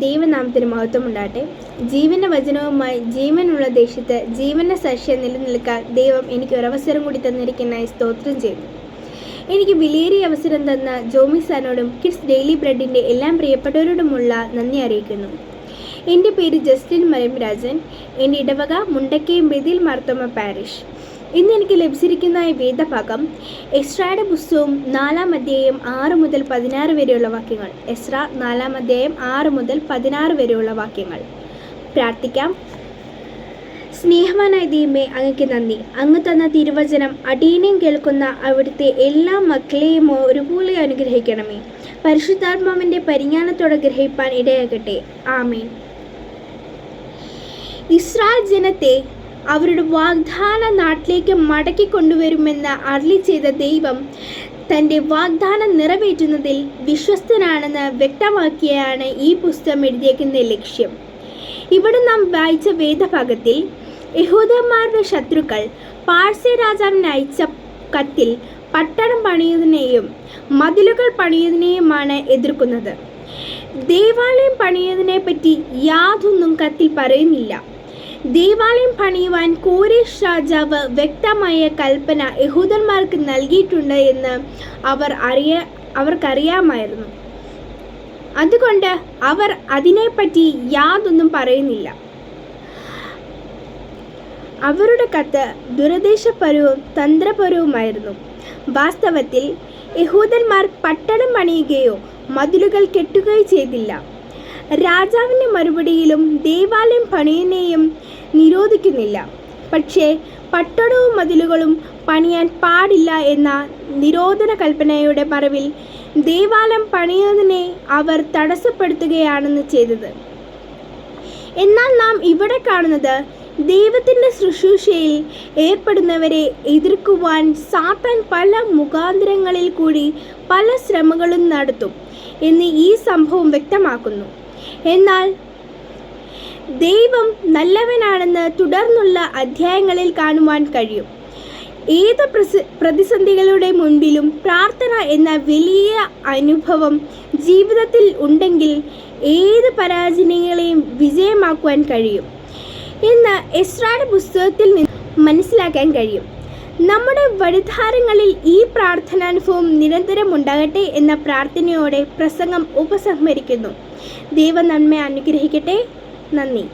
ദൈവനാമത്തിന് മഹത്വം ഉണ്ടാകട്ടെ. ജീവന്റെ വചനവുമായി ജീവനുള്ള ദേശത്ത് ജീവന്റെ സാക്ഷ്യം നിലനിൽക്കാൻ ദൈവം എനിക്ക് ഒരവസരം കൂടി തന്നിരിക്കുന്നതായി സ്തോത്രം ചെയ്തു. എനിക്ക് വിലയേറിയ അവസരം തന്ന ജോമി സാറിനോടും കിഡ്സ് ഡെയിലി ബ്രെഡിൻ്റെ എല്ലാ പ്രിയപ്പെട്ടവരോടുമുള്ള നന്ദി അറിയിക്കുന്നു. എൻ്റെ പേര് ജസ്റ്റിൻ മരംരാജൻ. എൻ്റെ ഇടവക മുണ്ടക്കയം ബെതിൽ മാർത്തോമ പാരിഷ്. ഇന്ന് എനിക്ക് ലഭിച്ചിരിക്കുന്ന വേദഭാഗം എസ്രായുടെ പുസ്തകവും 4-ാം അധ്യായം 6 മുതൽ 16 വരെയുള്ള വാക്യങ്ങൾ. എസ്ര 4-ാം അധ്യായം 6 മുതൽ 16 വരെയുള്ള വാക്യങ്ങൾ. പ്രാർത്ഥിക്കാം. സ്നേഹവാനായ ദൈവമേ, അങ്ങക്ക് നന്ദി. അങ്ങ് തന്ന തിരുവചനം അടിയനെയും കേൾക്കുന്ന അവിടുത്തെ എല്ലാ മക്കളെയും ഒരുപോലെ അനുഗ്രഹിക്കണമേ. പരിശുദ്ധാത്മാവിൻ്റെ പരിജ്ഞാനത്തോടെ ഗ്രഹിപ്പാൻ ഇടയാകട്ടെ. ആമേൻ. ഇസ്രായേൽ ജനത്തെ അവരുടെ വാഗ്ദാന നാട്ടിലേക്ക് മടക്കി കൊണ്ടുവരുമെന്ന് അരുളി ചെയ്ത ദൈവം തൻ്റെ വാഗ്ദാനം നിറവേറ്റുന്നതിൽ വിശ്വസ്തനാണെന്ന് വ്യക്തമാക്കിയാണ് ഈ പുസ്തകം എഴുതിയേക്കുന്ന ലക്ഷ്യം. ഇവിടെ നാം വായിച്ച വേദഭാഗത്തിൽ യഹൂദന്മാരുടെ ശത്രുക്കൾ പാർസ്യ രാജാവിന് അയച്ച കത്തിൽ പട്ടണം പണിയുന്നതിനെയും മതിലുകൾ പണിയുന്നതിനെയുമാണ് എതിർക്കുന്നത്. ദേവാലയം പണിയുന്നതിനെ പറ്റി യാതൊന്നും കത്തിൽ പറയുന്നില്ല. ദേവാലയം പണിയുവാൻ കോരേഷ് രാജാവ് വ്യക്തമായ കൽപ്പന യഹൂദന്മാർക്ക് നൽകിയിട്ടുണ്ട് എന്ന് അവർക്കറിയാമായിരുന്നു. അതുകൊണ്ട് അവർ അതിനെപ്പറ്റി യാതൊന്നും പറയുന്നില്ല. അവരുടെ കത്ത് ദുരുദ്ദേശപരവും തന്ത്രപരവുമായിരുന്നു. വാസ്തവത്തിൽ യഹൂദന്മാർ പട്ടണം പണിയുകയോ മതിലുകൾ കെട്ടുകയോ ചെയ്തില്ല. രാജാവിൻ്റെ മറുപടിയിലും ദേവാലയം പണിയുന്നതിനെയും നിരോധിക്കുന്നില്ല. പക്ഷേ പട്ടണവും മതിലുകളും പണിയാൻ പാടില്ല എന്ന നിരോധന കൽപ്പനയുടെ മറവിൽ ദേവാലയം പണിയുന്നതിനെ അവർ തടസ്സപ്പെടുത്തുകയാണെന്ന് ചെയ്തത്. എന്നാൽ നാം ഇവിടെ കാണുന്നത് ദൈവത്തിൻ്റെ ശുശ്രൂഷയിൽ ഏർപ്പെടുന്നവരെ എതിർക്കുവാൻ സാത്താൻ പല മുഖാന്തരങ്ങളിൽ കൂടി പല ശ്രമങ്ങളും നടത്തും എന്ന് ഈ സംഭവം വ്യക്തമാക്കുന്നു. എന്നാൽ ദൈവം നല്ലവനാണെന്ന് തുടർന്നുള്ള അധ്യായങ്ങളിൽ കാണുവാൻ കഴിയും. ഏത് പ്രതിസന്ധികളുടെ മുൻപിലും പ്രാർത്ഥന എന്ന വലിയ അനുഭവം ജീവിതത്തിൽ ഉണ്ടെങ്കിൽ ഏത് പരാജയങ്ങളെയും വിജയമാക്കുവാൻ കഴിയും എന്ന് എസ്രായുടെ പുസ്തകത്തിൽ നിന്ന് മനസ്സിലാക്കാൻ കഴിയും. നമ്മുടെ വഴിധാരങ്ങളിൽ ഈ പ്രാർത്ഥനാനുഭവം നിരന്തരം ഉണ്ടാകട്ടെ എന്ന പ്രാർത്ഥനയോടെ പ്രസംഗം ഉപസംഹരിക്കുന്നു. ദൈവം നമ്മെ അനുഗ്രഹിക്കട്ടെ. നന്ദി.